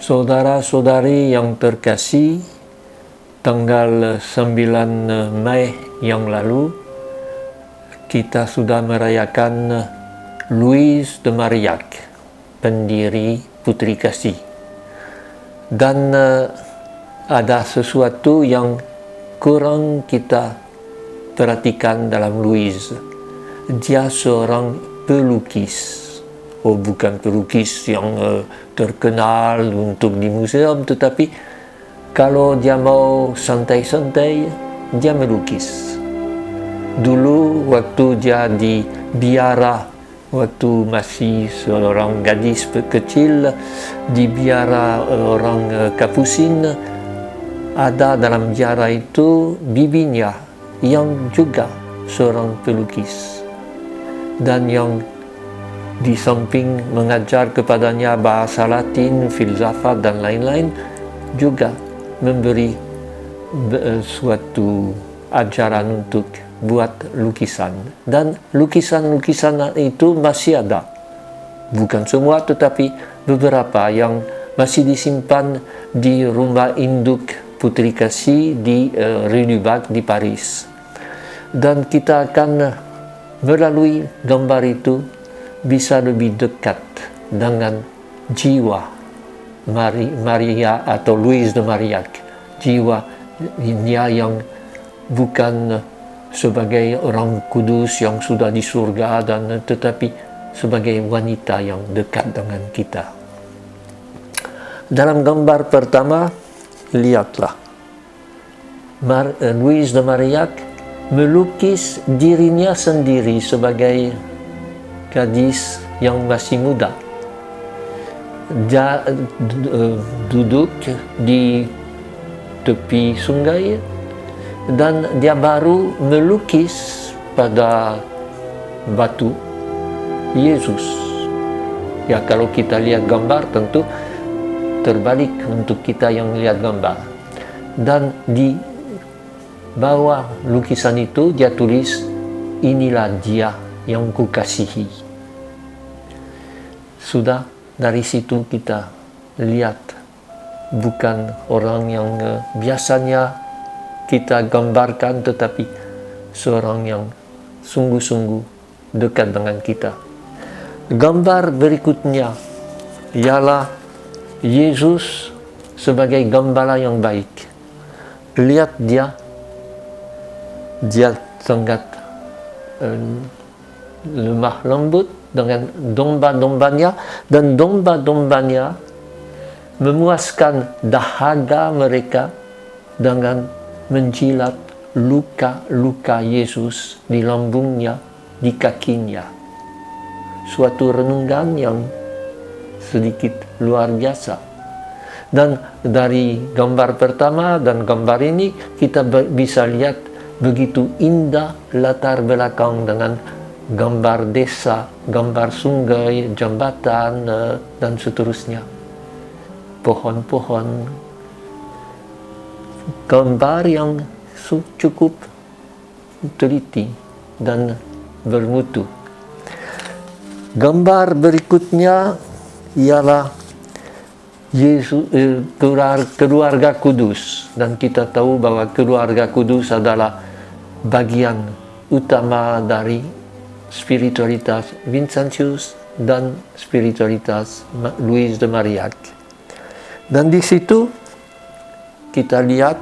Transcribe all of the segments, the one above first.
Saudara-saudari yang terkasih, tanggal 9 Mei yang lalu kita sudah merayakan Louise de Marillac, pendiri Putri Kasih. Dan ada sesuatu yang kurang kita perhatikan dalam Louise. Dia seorang pelukis. Oh, bukan pelukis yang terkenal untuk di museum, tetapi kalau dia mau santai-santai, dia melukis. Dulu waktu dia di biara, waktu masih seorang gadis kecil, di biara orang Kapusin, ada dalam biara itu bibinya yang juga seorang pelukis. Dan yang di samping mengajar kepadanya bahasa Latin, filsafat dan lain-lain, juga memberi suatu ajaran untuk buat lukisan. Dan lukisan-lukisan itu masih ada. Bukan semua, tetapi beberapa yang masih disimpan di rumah induk Putri Kasih di Rue du Bac di Paris. Dan kita akan melalui gambar itu bisa lebih dekat dengan jiwa Maria atau Louise de Marillac, jiwanya yang bukan sebagai orang kudus yang sudah di surga, dan tetapi sebagai wanita yang dekat dengan kita. Dalam gambar pertama, lihatlah Louise de Marillac melukis dirinya sendiri sebagai gadis yang masih muda. Dia duduk di tepi sungai dan dia baru melukis pada batu Yesus. Ya, kalau kita lihat gambar tentu terbalik untuk kita yang lihat gambar. Dan di bawah lukisan itu dia tulis, "Inilah dia yang kukasihi." Sudah dari situ kita lihat bukan orang yang biasanya kita gambarkan, tetapi seorang yang sungguh-sungguh dekat dengan kita. Gambar berikutnya ialah Yesus sebagai gembala yang baik. Lihat dia sangat lemah lembut dengan domba-dombanya, dan domba-dombanya memuaskan dahaga mereka dengan menjilat luka-luka Yesus di lambungnya, di kakinya. Suatu renungan yang sedikit luar biasa. Dan dari gambar pertama dan gambar ini kita bisa lihat begitu indah latar belakang dengan gambar desa, gambar sungai, jambatan, dan seterusnya. Pohon-pohon. Gambar yang cukup teliti dan bermutu. Gambar berikutnya ialah Yesus, keluarga kudus. Dan kita tahu bahwa keluarga kudus adalah bagian utama dari spiritualitas Vincentius dan spiritualitas Louise de Marillac. Dan di situ kita lihat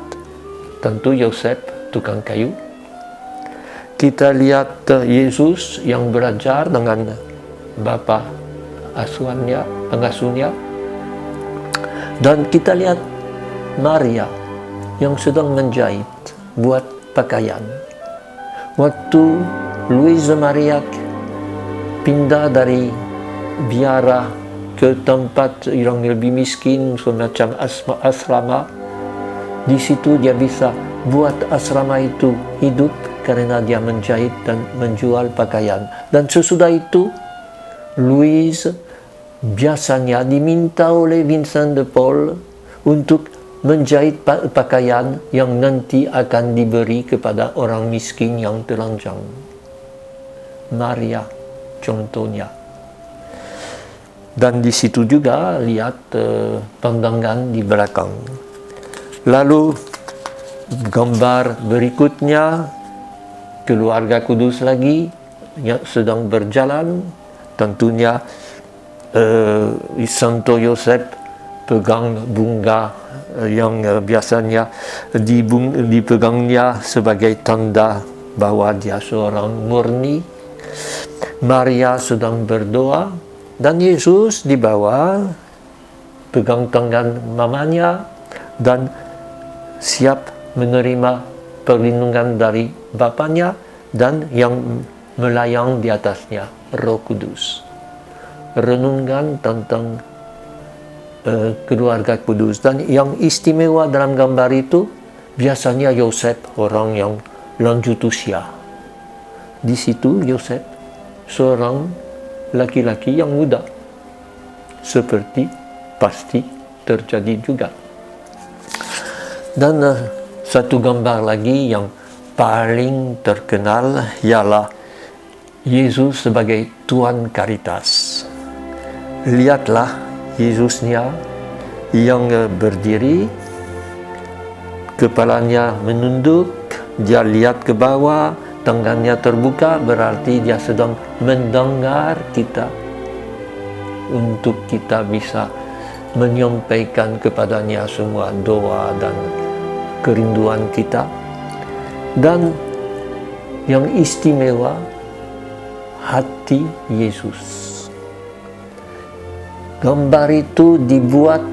tentu Yosef, tukang kayu. Kita lihat Yesus yang belajar dengan bapa pengasuhnya. Dan kita lihat Maria yang sedang menjahit, buat pakaian. Waktu Louise de Marillac pindah dari biara ke tempat yang lebih miskin, semacam asrama, di situ dia bisa buat asrama itu hidup karena dia menjahit dan menjual pakaian. Dan sesudah itu Louise biasanya diminta oleh Vincent de Paul untuk menjahit pakaian yang nanti akan diberi kepada orang miskin yang telanjang. Maria contohnya. Dan di situ juga lihat pandangan di belakang. Lalu gambar berikutnya, keluarga kudus lagi yang sedang berjalan. Tentunya Santo Yosef pegang bunga yang biasanya dipegangnya sebagai tanda bahwa dia seorang murni. Maria sedang berdoa dan Yesus di bawah pegang tangan mamanya dan siap menerima perlindungan dari Bapaknya dan yang melayang di atasnya, Roh Kudus. Renungkan tentang keluarga kudus. Dan yang istimewa dalam gambar itu biasanya Yosef orang yang lanjut usia. Di situ Yosef seorang laki-laki yang muda, seperti pasti terjadi juga. Dan satu gambar lagi yang paling terkenal ialah Yesus sebagai Tuan Karitas. Lihatlah Yesusnya yang berdiri, kepalanya menunduk, dia lihat ke bawah, tangannya terbuka, berarti dia sedang mendengar kita untuk kita bisa menyampaikan kepadanya semua doa dan kerinduan kita. Dan yang istimewa, hati Yesus. Gambar itu dibuat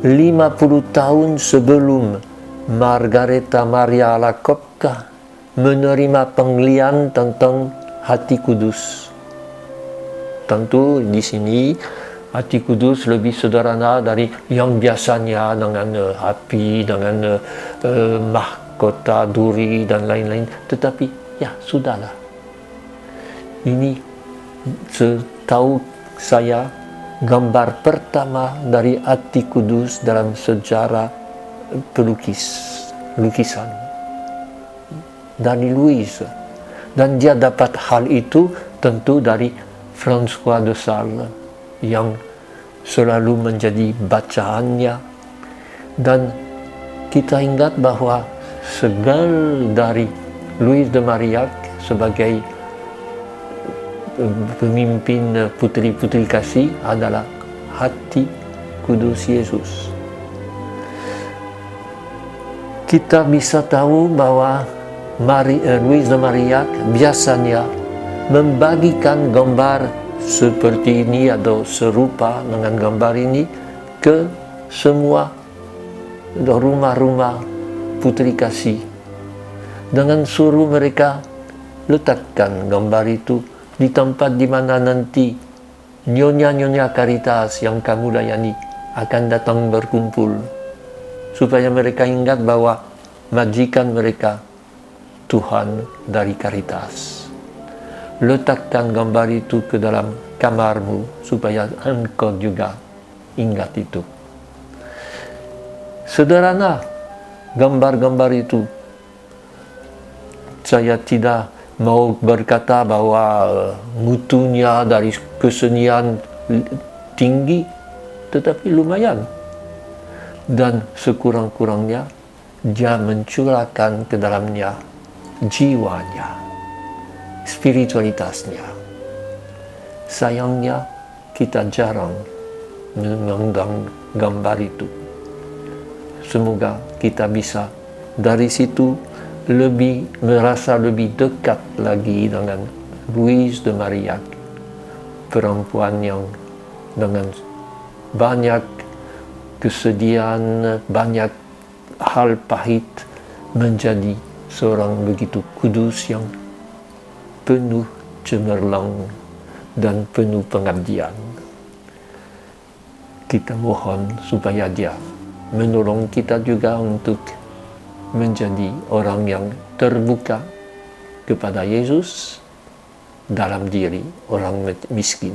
50 tahun sebelum Margareta Maria Alacoque menerima penglihatan tentang hati kudus. Tentu di sini hati kudus lebih sederhana dari yang biasanya dengan api, dengan mahkota duri dan lain-lain. Tetapi ya sudahlah. Ini setahu saya gambar pertama dari hati kudus dalam sejarah lukisan dari Louis. Dan dia dapat hal itu tentu dari François de Sales yang selalu menjadi bacaannya. Dan kita ingat bahwa segala dari Louis de Marillac sebagai pemimpin putri-putri kasih adalah hati kudus Yesus. Kita bisa tahu bahwa Louis de Marillac biasanya membagikan gambar seperti ini atau serupa dengan gambar ini ke semua rumah-rumah putri kasih dengan suruh mereka letakkan gambar itu di tempat di mana nanti nyonya-nyonya Karitas yang kamu layani akan datang berkumpul, supaya mereka ingat bahwa majikan mereka Tuhan dari Karitas. Letakkan gambar itu ke dalam kamarmu supaya engkau juga ingat itu. Sederhana gambar-gambar itu. Saya tidak mau berkata bahwa mutunya dari kesenian tinggi, tetapi lumayan. Dan sekurang-kurangnya dia mencurahkan ke dalamnya jiwanya, spiritualitasnya. Sayangnya kita jarang memandang gambar itu. Semoga kita bisa dari situ merasa lebih dekat lagi dengan Louis de Marillac, perempuan yang dengan banyak kesedihan, banyak hal pahit menjadi seorang begitu kudus yang penuh cemerlang dan penuh pengabdian. Kita mohon supaya dia menolong kita juga untuk menjadi orang yang terbuka kepada Yesus dalam diri orang miskin.